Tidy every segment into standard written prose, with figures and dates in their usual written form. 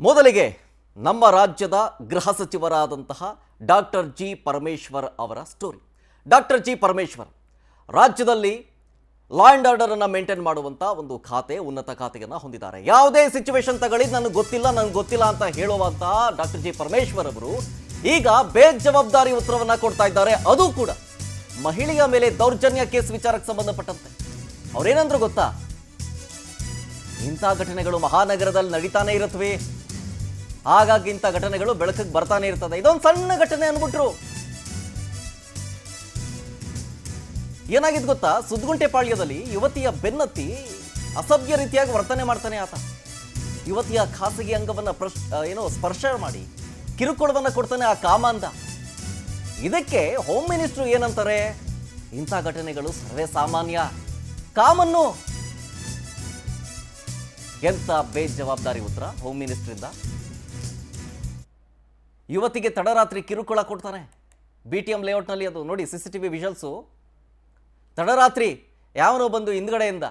ಮೊದಲಿಗೆ ನಮ್ಮ ರಾಜ್ಯದ ಗೃಹ ಸಚಿವರಾದಂತಹ ಡಾಕ್ಟರ್ ಜಿ ಪರಮೇಶ್ವರ್ ಅವರ ಸ್ಟೋರಿ. ಡಾಕ್ಟರ್ ಜಿ ಪರಮೇಶ್ವರ್ ರಾಜ್ಯದಲ್ಲಿ ಲಾ ಆ್ಯಂಡ್ ಆರ್ಡರನ್ನು ಮೇಂಟೈನ್ ಮಾಡುವಂಥ ಒಂದು ಖಾತೆ, ಉನ್ನತ ಖಾತೆಯನ್ನು ಹೊಂದಿದ್ದಾರೆ. ಯಾವುದೇ ಸಿಚುವೇಶನ್ ತಗೊಳ್ಳಿ ನನಗೆ ಗೊತ್ತಿಲ್ಲ ಅಂತ ಹೇಳುವಂತಹ ಡಾಕ್ಟರ್ ಜಿ ಪರಮೇಶ್ವರ್ ಅವರು ಈಗ ಬೇಜವಾಬ್ದಾರಿ ಉತ್ತರವನ್ನು ಕೊಡ್ತಾ ಇದ್ದಾರೆ. ಅದು ಕೂಡ ಮಹಿಳೆಯ ಮೇಲೆ ದೌರ್ಜನ್ಯ ಕೇಸ್ ವಿಚಾರಕ್ಕೆ ಸಂಬಂಧಪಟ್ಟಂತೆ. ಅವರೇನಂದ್ರು ಗೊತ್ತಾ, ಇಂಥ ಘಟನೆಗಳು ಮಹಾನಗರದಲ್ಲಿ ನಡೀತಾನೆ ಇರುತ್ತವೆ, ಹಾಗಾಗಿ ಇಂಥ ಘಟನೆಗಳು ಬೆಳಕಿಗೆ ಬರ್ತಾನೆ ಇರ್ತದೆ. ಇದೊಂದು ಸಣ್ಣ ಘಟನೆ ಅಂದ್ಬಿಟ್ರು. ಏನಾಗಿದ್ದು ಗೊತ್ತಾ, ಸುದ್ಗುಂಟೆಪಾಳ್ಯದಲ್ಲಿ ಯುವತಿಯ ಬೆನ್ನತ್ತಿ ಅಸಭ್ಯ ರೀತಿಯಾಗಿ ವರ್ತನೆ ಮಾಡ್ತಾನೆ ಆತ. ಯುವತಿಯ ಖಾಸಗಿ ಅಂಗವನ್ನು ಸ್ಪರ್ಶ ಮಾಡಿ ಕಿರುಕುಳವನ್ನು ಕೊಡ್ತಾನೆ ಆ ಕಾಮಾಂಧ. ಇದಕ್ಕೆ ಹೋಮ್ ಮಿನಿಸ್ಟ್ರು ಏನಂತಾರೆ, ಇಂಥ ಘಟನೆಗಳು ಸರ್ವೇ ಸಾಮಾನ್ಯ, ಕಾಮನ್ನು. ಎಂತ ಬೇಜವಾಬ್ದಾರಿ ಉತ್ತರ ಹೋಮ್ ಮಿನಿಸ್ಟ್ರಿಂದ. ಯುವತಿಗೆ ತಡರಾತ್ರಿ ಕಿರುಕುಳ ಕೊಡ್ತಾನೆ BTM ಲೇಔಟ್ನಲ್ಲಿ. ಅದು ನೋಡಿ CCTV ವಿಜುವಲ್ಸು. ತಡರಾತ್ರಿ ಯಾವನೋ ಬಂದು ಹಿಂದ್ಗಡೆಯಿಂದ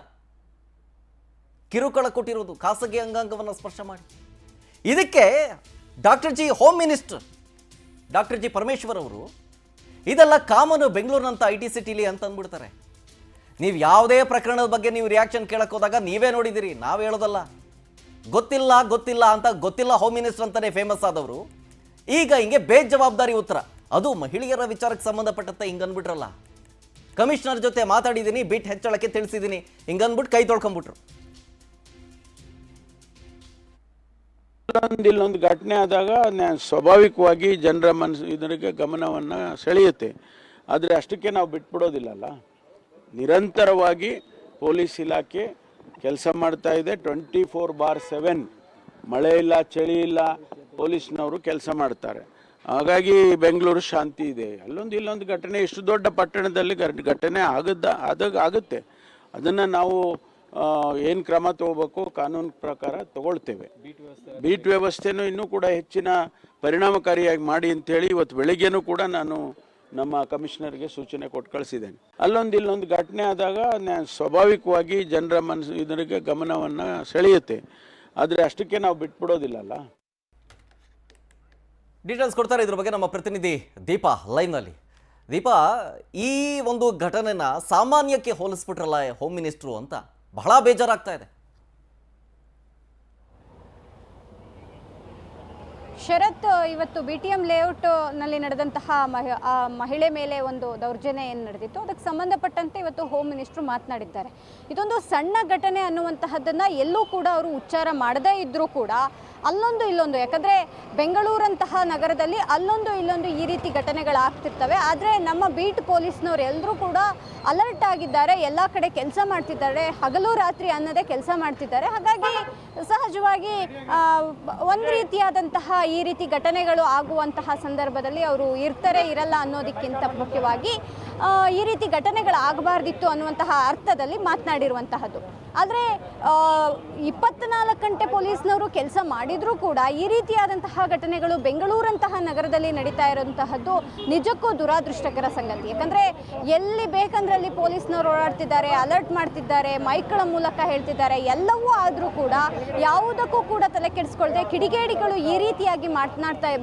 ಕಿರುಕುಳ ಕೊಟ್ಟಿರೋದು, ಖಾಸಗಿ ಅಂಗಾಂಗವನ್ನು ಸ್ಪರ್ಶ ಮಾಡಿ. ಇದಕ್ಕೆ doctor G home minister doctor G Parameshwar ಅವರು ಇದೆಲ್ಲ ಕಾಮನು ಬೆಂಗಳೂರಿನಂಥ IT ಸಿಟಿಲಿ ಅಂತ ಅಂದ್ಬಿಡ್ತಾರೆ. ನೀವು ಯಾವುದೇ ಪ್ರಕರಣದ ಬಗ್ಗೆ ನೀವು ರಿಯಾಕ್ಷನ್ ಕೇಳಕ್ಕೆ ಹೋದಾಗ ನೀವೇ ನೋಡಿದ್ದೀರಿ, ನಾವು ಹೇಳೋದಲ್ಲ. ಗೊತ್ತಿಲ್ಲ ಅಂತ ಗೊತ್ತಿಲ್ಲ ಹೋಮ್ ಮಿನಿಸ್ಟರ್ ಅಂತಾನೆ ಫೇಮಸ್ ಆದವರು ಈಗ ಹಿಂಗೆ ಬೇಜವಾಬ್ದಾರಿ ಉತ್ತರ, ಅದು ಮಹಿಳೆಯರ ವಿಚಾರಕ್ಕೆ ಸಂಬಂಧಪಟ್ಟಂತೆ ಹಿಂಗನ್ಬಿಟ್ರಲ್ಲ. ಕಮಿಷನರ್ ಜೊತೆ ಮಾತಾಡಿದ್ದೀನಿ, ಬಿಟ್ ಹೆಚ್ಚಳಕ್ಕೆ ತಿಳಿಸಿದ್ದೀನಿ, ಹಿಂಗನ್ಬಿಟ್ಟು ಕೈ ತೊಳ್ಕೊಂಡ್ಬಿಟ್ರು. ಇಲ್ಲೊಂದು ಘಟನೆ ಆದಾಗ ಸ್ವಾಭಾವಿಕವಾಗಿ ಜನರ ಇದರಿಗೆ ಗಮನವನ್ನು ಸೆಳೆಯುತ್ತೆ. ಆದರೆ ಅಷ್ಟಕ್ಕೆ ನಾವು ಬಿಟ್ಬಿಡೋದಿಲ್ಲಲ್ಲ. ನಿರಂತರವಾಗಿ ಪೊಲೀಸ್ ಇಲಾಖೆ ಕೆಲಸ ಮಾಡ್ತಾ ಇದೆ. 24/7 ಮಳೆ ಇಲ್ಲ, ಚಳಿ ಇಲ್ಲ, ಪೊಲೀಸ್ನವರು ಕೆಲಸ ಮಾಡ್ತಾರೆ. ಹಾಗಾಗಿ ಬೆಂಗಳೂರು ಶಾಂತಿ ಇದೆ. ಇಲ್ಲೊಂದು ಘಟನೆ, ಇಷ್ಟು ದೊಡ್ಡ ಪಟ್ಟಣದಲ್ಲಿ ಘಟನೆ ಆಗುತ್ತೆ. ಅದನ್ನು ನಾವು ಏನು ಕ್ರಮ ತಗೋಬೇಕು ಕಾನೂನು ಪ್ರಕಾರ ತಗೊಳ್ತೇವೆ. ಬೀಟ್ ವ್ಯವಸ್ಥೆನೂ ಇನ್ನೂ ಕೂಡ ಹೆಚ್ಚಿನ ಪರಿಣಾಮಕಾರಿಯಾಗಿ ಮಾಡಿ ಅಂತೇಳಿ ಇವತ್ತು ಬೆಳಿಗ್ಗೆನೂ ಕೂಡ ನಾನು ನಮ್ಮ ಕಮಿಷನರ್ಗೆ ಸೂಚನೆ ಕೊಟ್ಟು ಕಳಿಸಿದ್ದೇನೆ. ಇಲ್ಲೊಂದು ಘಟನೆ ಆದಾಗ ಸ್ವಾಭಾವಿಕವಾಗಿ ಜನರ ಇದರಿಗೆ ಗಮನವನ್ನು ಸೆಳೆಯುತ್ತೆ. ಆದರೆ ಅಷ್ಟಕ್ಕೆ ನಾವು ಬಿಟ್ಬಿಡೋದಿಲ್ಲಲ್ಲ. ಡೀಟೇಲ್ಸ್ ಕೊಡ್ತಾರೆ ಇದ್ರ ಬಗ್ಗೆ ನಮ್ಮ ಪ್ರತಿನಿಧಿ ದೀಪಾ ಲೈವ್ನಲ್ಲಿ. ದೀಪಾ, ಈ ಒಂದು ಘಟನೆನ ಸಾಮಾನ್ಯಕ್ಕೆ ಹೋಲಿಸ್ಬಿಟ್ರಲ್ಲ ಹೋಮ್ ಮಿನಿಸ್ಟ್ರು ಅಂತ ಬಹಳ ಬೇಜಾರಾಗ್ತಾ ಇದೆ. ಶರತ್, ಇವತ್ತು BTM ಲೇಔಟ್ನಲ್ಲಿ ನಡೆದಂತಹ ಮಹಿಳೆ ಮೇಲೆ ಒಂದು ದೌರ್ಜನ್ಯ ಏನು ನಡೆದಿತ್ತು ಅದಕ್ಕೆ ಸಂಬಂಧಪಟ್ಟಂತೆ ಇವತ್ತು ಹೋಮ್ ಮಿನಿಸ್ಟ್ರು ಮಾತನಾಡಿದ್ದಾರೆ. ಇದೊಂದು ಸಣ್ಣ ಘಟನೆ ಅನ್ನುವಂತಹದ್ದನ್ನು ಎಲ್ಲೂ ಕೂಡ ಅವರು ಉಚ್ಚಾರ ಮಾಡದೇ ಇದ್ದರೂ ಕೂಡ ಅಲ್ಲೊಂದು ಇಲ್ಲೊಂದು, ಯಾಕಂದರೆ ಬೆಂಗಳೂರಂತಹ ನಗರದಲ್ಲಿ ಅಲ್ಲೊಂದು ಇಲ್ಲೊಂದು ಈ ರೀತಿ ಘಟನೆಗಳಾಗ್ತಿರ್ತವೆ. ಆದರೆ ನಮ್ಮ ಬೀಟ್ ಪೊಲೀಸ್ನವ್ರು ಎಲ್ಲರೂ ಕೂಡ ಅಲರ್ಟ್ ಆಗಿದ್ದಾರೆ, ಎಲ್ಲ ಕಡೆ ಕೆಲಸ ಮಾಡ್ತಿದ್ದಾರೆ, ಹಗಲು ರಾತ್ರಿ ಅನ್ನೋದೇ ಕೆಲಸ ಮಾಡ್ತಿದ್ದಾರೆ. ಹಾಗಾಗಿ ಸಹಜವಾಗಿ ಒಂದು ರೀತಿಯಾದಂತಹ ಈ ರೀತಿ ಘಟನೆಗಳು ಆಗುವಂತಹ ಸಂದರ್ಭದಲ್ಲಿ ಅವರು ಇರಲ್ಲ ಅನ್ನೋದಕ್ಕಿಂತ ಮುಖ್ಯವಾಗಿ ಈ ರೀತಿ ಘಟನೆಗಳಾಗಬಾರ್ದಿತ್ತು ಅನ್ನುವಂತಹ ಅರ್ಥದಲ್ಲಿ ಮಾತನಾಡಿರುವಂತಹದ್ದು. ಆದರೆ 24 ಗಂಟೆ ಪೊಲೀಸ್ನವರು ಕೆಲಸ ಮಾಡಿದರೂ ಕೂಡ ಈ ರೀತಿಯಾದಂತಹ ಘಟನೆಗಳು ಬೆಂಗಳೂರಂತಹ ನಗರದಲ್ಲಿ ನಡೀತಾ ಇರುವಂತಹದ್ದು ನಿಜಕ್ಕೂ ದುರಾದೃಷ್ಟಕರ ಸಂಗತಿ. ಯಾಕಂದರೆ ಎಲ್ಲಿ ಬೇಕಂದ್ರಲ್ಲಿ ಪೊಲೀಸ್ನವರು ಓಡಾಡ್ತಿದ್ದಾರೆ, ಅಲರ್ಟ್ ಮಾಡ್ತಿದ್ದಾರೆ, ಮೈಕ್ಗಳ ಮೂಲಕ ಹೇಳ್ತಿದ್ದಾರೆ. ಎಲ್ಲವೂ ಆದರೂ ಕೂಡ ಯಾವುದಕ್ಕೂ ಕೂಡ ತಲೆ ಕೆಡಿಸ್ಕೊಳ್ದೆ ಕಿಡಿಗೇಡಿಗಳು ಈ ರೀತಿಯಾಗಿ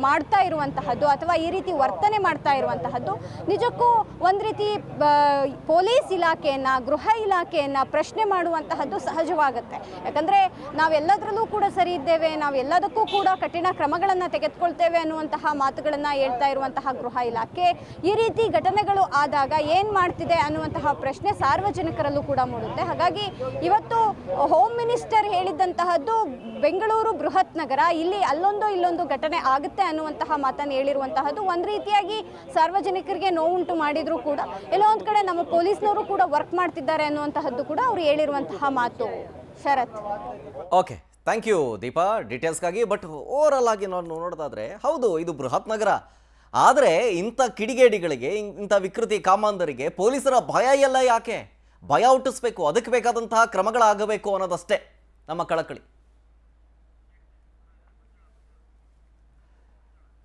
ಮಾಡ್ತಾ ಇರುವಂತಹದ್ದು ಅಥವಾ ಈ ರೀತಿ ವರ್ತನೆ ಮಾಡ್ತಾ ಇರುವಂತಹದ್ದು ನಿಜಕ್ಕೂ ಒಂದು ರೀತಿ ಪೊಲೀಸ್ ಇಲಾಖೆಯನ್ನು, ಗೃಹ ಇಲಾಖೆಯನ್ನು ಪ್ರಶ್ನೆ ಮಾಡುವಂತಹದ್ದು ಸಹಜವಾಗುತ್ತೆ. ಯಾಕಂದರೆ ನಾವೆಲ್ಲದರಲ್ಲೂ ಕೂಡ ಸರಿ ಇದ್ದೇವೆ, ನಾವೆಲ್ಲದಕ್ಕೂ ಕೂಡ ಕಠಿಣ ಕ್ರಮಗಳನ್ನು ತೆಗೆದುಕೊಳ್ತೇವೆ ಅನ್ನುವಂತಹ ಮಾತುಗಳನ್ನು ಹೇಳ್ತಾ ಇರುವಂತಹ ಗೃಹ ಇಲಾಖೆ ಈ ರೀತಿ ಘಟನೆಗಳು ಆದಾಗ ಏನು ಮಾಡ್ತಿದೆ ಅನ್ನುವಂತಹ ಪ್ರಶ್ನೆ ಸಾರ್ವಜನಿಕರಲ್ಲೂ ಕೂಡ ಮೂಡುತ್ತೆ. ಹಾಗಾಗಿ ಇವತ್ತು ಹೋಮ್ ಮಿನಿಸ್ಟರ್ ಹೇಳಿದ್ದಂತಹದ್ದು ಬೆಂಗಳೂರು ಬೃಹತ್ ನಗರ, ಇಲ್ಲಿ ಅಲ್ಲೊಂದು ಇಲ್ಲೊಂದು ಘಟನೆ ಆಗುತ್ತೆ ಅನ್ನುವಂತಹ ಮಾತನ್ನು ಹೇಳಿರುವಂತಹದ್ದು ಒಂದು ರೀತಿಯಾಗಿ ಸಾರ್ವಜನಿಕರಿಗೆ ನೋವುಂಟು ಮಾಡಿದರೂ ಕೂಡ ಎಲ್ಲೋ ಒಂದು ಕಡೆ ನಮ್ಮ ಪೊಲೀಸ್ನವರು ಕೂಡ ವರ್ಕ್ ಮಾಡ್ತಿದ್ದಾರೆ ಅನ್ನುವಂತಹದ್ದು ಕೂಡ ಅವರು ಹೇಳಿರುವಂತಹ ಮಾತು. Sharath, okay, thank you Deepa ಡೀಟೇಲ್ಸ್ಗಾಗಿ. ಬಟ್ ಓವರಾಲ್ ಆಗಿ ನಾವು ನೋಡೋದಾದ್ರೆ ಹೌದು, ಇದು ಬೃಹತ್ ನಗರ. ಆದರೆ ಇಂಥ ಕಿಡಿಗೇಡಿಗಳಿಗೆ, ಇಂಥ ವಿಕೃತಿ ಕಾಮಾಂಧರಿಗೆ ಪೊಲೀಸರ ಭಯ ಎಲ್ಲ ಯಾಕೆ? ಭಯ ಹುಟ್ಟಿಸ್ಬೇಕು, ಅದಕ್ಕೆ ಬೇಕಾದಂತಹ ಕ್ರಮಗಳಾಗಬೇಕು ಅನ್ನೋದಷ್ಟೇ ನಮ್ಮ ಕಳಕಳಿ.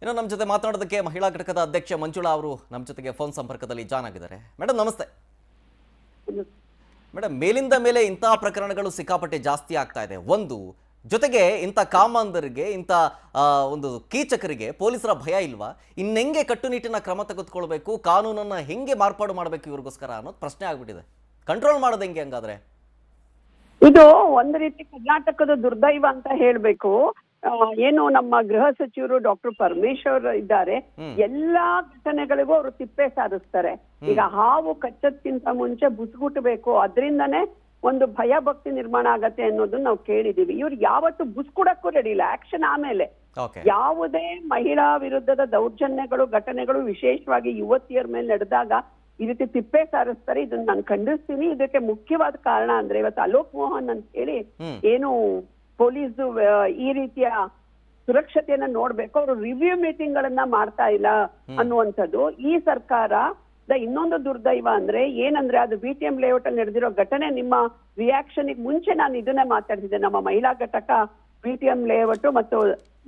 ಇನ್ನು ನಮ್ಮ ಜೊತೆ ಮಾತನಾಡೋದಕ್ಕೆ ಮಹಿಳಾ ಘಟಕದ ಅಧ್ಯಕ್ಷ ಮಂಜುಳಾ ಅವರು ನಮ್ಮ ಜೊತೆಗೆ ಫೋನ್ ಸಂಪರ್ಕದಲ್ಲಿ ಜಾಯ್ನ್ ಆಗಿದ್ದಾರೆ. ಮೇಡಮ್ ನಮಸ್ತೆ. ಮೇಡಮ್, ಮೇಲಿಂದ ಮೇಲೆ ಇಂತಹ ಪ್ರಕರಣಗಳು ಸಿಕ್ಕಾಪಟ್ಟೆ ಜಾಸ್ತಿ ಆಗ್ತಾ ಇದೆ. ಒಂದು ಜೊತೆಗೆ ಇಂಥ ಕಾಮಾಂಧರಿಗೆ ಇಂಥ ಒಂದು ಕೀಚಕರಿಗೆ ಪೊಲೀಸರ ಭಯ ಇಲ್ವಾ? ಇನ್ನೆಂಗೆ ಕಟ್ಟುನಿಟ್ಟಿನ ಕ್ರಮ ತೆಗೆದುಕೊಳ್ಬೇಕು, ಕಾನೂನನ್ನು ಹೆಂಗೆ ಮಾರ್ಪಾಡು ಮಾಡಬೇಕು ಇವ್ರಿಗೋಸ್ಕರ ಅನ್ನೋದು ಪ್ರಶ್ನೆ ಆಗ್ಬಿಟ್ಟಿದೆ. ಕಂಟ್ರೋಲ್ ಮಾಡೋದು ಹೆಂಗೆ ಹಂಗಾದ್ರೆ? ಇದು ಒಂದು ರೀತಿ ಕರ್ನಾಟಕದ ದುರ್ದೈವ ಅಂತ ಹೇಳ್ಬೇಕು. ಏನು ನಮ್ಮ ಗೃಹ ಸಚಿವರು ಡಾಕ್ಟರ್ ಪರಮೇಶ್ವರ್ ಇದ್ದಾರೆ, ಎಲ್ಲಾ ಘಟನೆಗಳಿಗೂ ಅವರು ತಿಪ್ಪೆ ಸಾಧಿಸ್ತಾರೆ. ಈಗ ಹಾವು ಕಚ್ಚೋದ್ಕಿಂತ ಮುಂಚೆ ಬುಸ್ಗುಟ್ಬೇಕು, ಅದರಿಂದನೇ ಒಂದು ಭಯ ಭಕ್ತಿ ನಿರ್ಮಾಣ ಆಗತ್ತೆ ಅನ್ನೋದನ್ನ ನಾವು ಕೇಳಿದೀವಿ. ಇವ್ರು ಯಾವತ್ತು ಬುಸ್ಕುಡಕ್ಕೂ ರೆಡಿ ಇಲ್ಲ, ಆಕ್ಷನ್ ಆಮೇಲೆ. ಯಾವುದೇ ಮಹಿಳಾ ವಿರುದ್ಧದ ದೌರ್ಜನ್ಯಗಳು ಘಟನೆಗಳು ವಿಶೇಷವಾಗಿ ಯುವತಿಯರ ಮೇಲೆ ನಡೆದಾಗ ಈ ರೀತಿ ತಿಪ್ಪೆ ಸಾರಿಸ್ತಾರೆ. ಇದನ್ನ ನಾನು ಖಂಡಿಸ್ತೀನಿ. ಇದಕ್ಕೆ ಮುಖ್ಯವಾದ ಕಾರಣ ಅಂದ್ರೆ ಇವತ್ತು ಅಲೋಕ್ ಮೋಹನ್ ಅಂತ ಹೇಳಿ ಏನು ಪೊಲೀಸ್ ಈ ರೀತಿಯ ಸುರಕ್ಷತೆಯನ್ನ ನೋಡ್ಬೇಕು, ಅವರು ರಿವ್ಯೂ ಮೀಟಿಂಗ್ ಗಳನ್ನ ಮಾಡ್ತಾ ಇಲ್ಲ ಅನ್ನುವಂಥದ್ದು ಈ ಸರ್ಕಾರದ ಇನ್ನೊಂದು ದುರ್ದೈವ. ಅಂದ್ರೆ ಏನಂದ್ರೆ ಅದು BTM ಲೇಔಟ್ ಅಲ್ಲಿ ನಡೆದಿರೋ ಘಟನೆ, ನಿಮ್ಮ ರಿಯಾಕ್ಷನ್ ಮುಂಚೆ ನಾನು ಇದನ್ನೇ ಮಾತಾಡ್ತಿದ್ದೆ. ನಮ್ಮ ಮಹಿಳಾ ಘಟಕ BTM ಲೇಔಟ್ ಮತ್ತು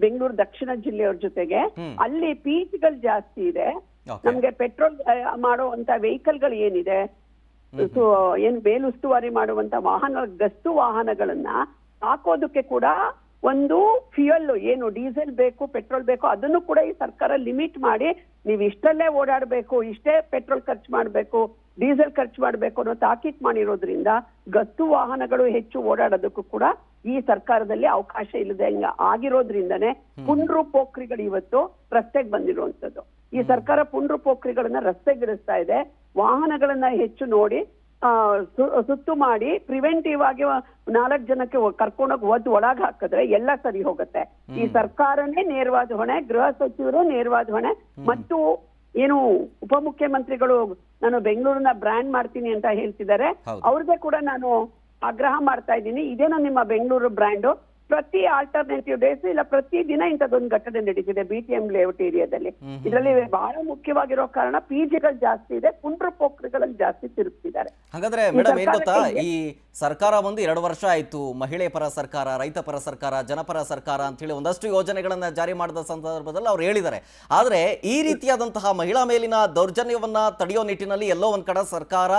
ಬೆಂಗಳೂರು ದಕ್ಷಿಣ ಜಿಲ್ಲೆಯವ್ರ ಜೊತೆಗೆ ಅಲ್ಲಿ ಪೀಚ್ಗಳು ಜಾಸ್ತಿ ಇದೆ. ನಮ್ಗೆ ಪೆಟ್ರೋಲ್ ಮಾಡುವಂತ ವೆಹಿಕಲ್ ಗಳು ಏನಿದೆ, ಏನ್ ಮೇಲುಸ್ತುವಾರಿ ಮಾಡುವಂತ ಗಸ್ತು ವಾಹನಗಳನ್ನ ಹಾಕೋದಕ್ಕೆ ಕೂಡ ಒಂದು ಫ್ಯೂಯಲ್ ಏನು ಡೀಸೆಲ್ ಬೇಕು, ಪೆಟ್ರೋಲ್ ಬೇಕು, ಅದನ್ನು ಕೂಡ ಈ ಸರ್ಕಾರ ಲಿಮಿಟ್ ಮಾಡಿ ನೀವು ಇಷ್ಟಲ್ಲೇ ಓಡಾಡಬೇಕು, ಇಷ್ಟೇ ಪೆಟ್ರೋಲ್ ಖರ್ಚು ಮಾಡಬೇಕು, ಡೀಸೆಲ್ ಖರ್ಚು ಮಾಡಬೇಕು ಅನ್ನೋ ತಾಕೀತ್ ಮಾಡಿರೋದ್ರಿಂದ ಗಸ್ತು ವಾಹನಗಳು ಹೆಚ್ಚು ಓಡಾಡೋದಕ್ಕೂ ಕೂಡ ಈ ಸರ್ಕಾರದಲ್ಲಿ ಅವಕಾಶ ಇಲ್ಲದೆ ಆಗಿರೋದ್ರಿಂದನೇ ಪುಂಡ್ರು ಪೋಖ್ರಿಗಳು ಇವತ್ತು ರಸ್ತೆಗೆ ಬಂದಿರುವಂತದ್ದು. ಈ ಸರ್ಕಾರ ಪುಂಡ್ರು ಪೋಖ್ರಿಗಳನ್ನ ರಸ್ತೆಗಿಳಿಸ್ತಾ ಇದೆ. ವಾಹನಗಳನ್ನ ಹೆಚ್ಚು ನೋಡಿ ಸುತ್ತು ಮಾಡಿ ಪ್ರಿವೆಂಟಿವ್ ಆಗಿ 4 ಜನಕ್ಕೆ ಕರ್ಕೊಂಡೋಗಿ ಒಳಗ್ ಹಾಕಿದ್ರೆ ಎಲ್ಲ ಸರಿ ಹೋಗುತ್ತೆ. ಈ ಸರ್ಕಾರನೇ ನೇರವಾದ ಹೊಣೆ, ಗೃಹ ಸಚಿವರು ನೇರವಾದ ಹೊಣೆ, ಮತ್ತು ಏನು ಉಪಮುಖ್ಯಮಂತ್ರಿಗಳು ನಾನು ಬೆಂಗಳೂರನ್ನ ಬ್ರ್ಯಾಂಡ್ ಮಾಡ್ತೀನಿ ಅಂತ ಹೇಳ್ತಿದ್ದಾರೆ, ಅವ್ರಿಗೆ ಕೂಡ ನಾನು ಆಗ್ರಹ ಮಾಡ್ತಾ ಇದ್ದೀನಿ. ಇದೇನೋ ನಿಮ್ಮ ಬೆಂಗಳೂರು ಬ್ರ್ಯಾಂಡು? ಪ್ರತಿ ಆಲ್ಟರ್ನೇಟಿವ್ ಡೇಸ್ ಇಲ್ಲ ಪ್ರತಿ ದಿನ ಇಂಥದ್ದೊಂದು ಘಟನೆ ನಡೀತಿದೆ BTM ಲೇಔಟ್ ಏರಿಯಾದಲ್ಲಿ. ಇದರಲ್ಲಿ ಬಹಳ ಮುಖ್ಯವಾಗಿರೋ ಕಾರಣ ಪಿಜಿಗಳು ಜಾಸ್ತಿ ಇದೆ, ಪುಂಡ್ರು ಪೋಖ್ರಿಗಳಲ್ಲಿ ಜಾಸ್ತಿ ತಿರುಗ್ತಿದ್ದಾರೆ. ಹಾಗಾದ್ರೆ ಮೇಡಮ್ ಏನ್ ಗೊತ್ತಾ, ಈ ಸರ್ಕಾರ ಬಂದು 2 ವರ್ಷ ಆಯ್ತು. ಮಹಿಳೆ ಪರ ಸರ್ಕಾರ, ರೈತ ಪರ ಸರ್ಕಾರ, ಜನಪರ ಸರ್ಕಾರ ಅಂತ ಹೇಳಿ ಒಂದಷ್ಟು ಯೋಜನೆಗಳನ್ನ ಜಾರಿ ಮಾಡಿದ ಸಂದರ್ಭದಲ್ಲಿ ಅವ್ರು ಹೇಳಿದ್ದಾರೆ. ಆದ್ರೆ ಈ ರೀತಿಯಾದಂತಹ ಮಹಿಳಾ ಮೇಲಿನ ದೌರ್ಜನ್ಯವನ್ನ ತಡೆಯೋ ನಿಟ್ಟಿನಲ್ಲಿ ಎಲ್ಲೋ ಒಂದ್ ಕಡೆ ಸರ್ಕಾರ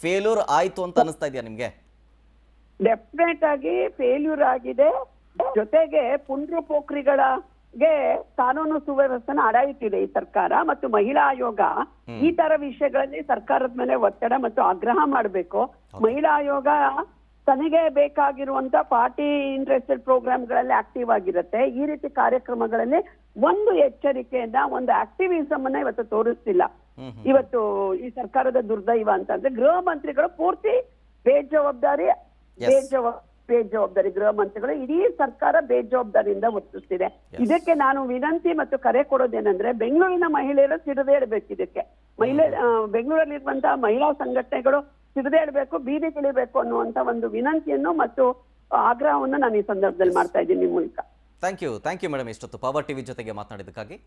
ಫೇಲ್ಯೂರ್ ಆಯ್ತು ಅಂತ ಅನಿಸ್ತಾ ಇದೆಯಾ ನಿಮ್ಗೆ? ಡೆಫಿನೆಟ್ ಆಗಿ ಫೇಲ್ಯೂರ್ ಆಗಿದೆ. ಜೊತೆಗೆ ಪುಂಡ್ರು ಪೋಖ್ರಿಗಳಿಗೆ ಕಾನೂನು ಸುವ್ಯವಸ್ಥೆನ ಅಡಾಯಿಟ್ಟಿದೆ ಈ ಸರ್ಕಾರ ಮತ್ತು ಮಹಿಳಾ ಆಯೋಗ. ಈ ತರ ವಿಷಯಗಳಲ್ಲಿ ಸರ್ಕಾರದ ಮೇಲೆ ಒತ್ತಡ ಮತ್ತು ಆಗ್ರಹ ಮಾಡಬೇಕು. ಮಹಿಳಾ ಆಯೋಗ ತನಗೆ ಬೇಕಾಗಿರುವಂತ ಪಾರ್ಟಿ ಇಂಟ್ರೆಸ್ಟೆಡ್ ಪ್ರೋಗ್ರಾಮ್ಗಳಲ್ಲಿ ಆಕ್ಟಿವ್ ಆಗಿರುತ್ತೆ. ಈ ರೀತಿ ಕಾರ್ಯಕ್ರಮಗಳಲ್ಲಿ ಒಂದು ಎಚ್ಚರಿಕೆಯನ್ನ, ಒಂದು ಆಕ್ಟಿವಿಸಮ್ ಅನ್ನ ಇವತ್ತು ತೋರಿಸ್ತಿಲ್ಲ. ಇವತ್ತು ಈ ಸರ್ಕಾರದ ದುರ್ದೈವ ಅಂತಂದ್ರೆ ಗೃಹ ಮಂತ್ರಿಗಳು ಪೂರ್ತಿ ಬೇಜವಾಬ್ದಾರಿ ಗೃಹ ಮಂತ್ರಿಗಳು, ಇಡೀ ಸರ್ಕಾರ ಬೇಜವಾಬ್ದಾರಿಯಿಂದ ವರ್ತಿಸ್ತಿದೆ. ಇದಕ್ಕೆ ನಾನು ವಿನಂತಿ ಮತ್ತು ಕರೆ ಕೊಡೋದೇನೆಂದ್ರೆ ಬೆಂಗಳೂರಿನ ಮಹಿಳೆಯರು ಸಿಡಿದೇಳಬೇಕು. ಇದಕ್ಕೆ ಬೆಂಗಳೂರಲ್ಲಿರುವಂತಹ ಮಹಿಳಾ ಸಂಘಟನೆಗಳು ಸಿಡಿದೇಳಬೇಕು, ಬೀದಿಗಿಳಿಬೇಕು ಅನ್ನುವಂತ ಒಂದು ವಿನಂತಿಯನ್ನು ಮತ್ತು ಆಗ್ರಹವನ್ನು ನಾನು ಈ ಸಂದರ್ಭದಲ್ಲಿ ಮಾಡ್ತಾ ಇದ್ದೀನಿ ನಿಮ್ಮ ಮೂಲಕ. ಥ್ಯಾಂಕ್ ಯು ಮೇಡಮ್, ಇಷ್ಟೊತ್ತು ಪವರ್ ಟಿವಿ ಜೊತೆಗೆ ಮಾತನಾಡಿದ್ದಕ್ಕಾಗಿ.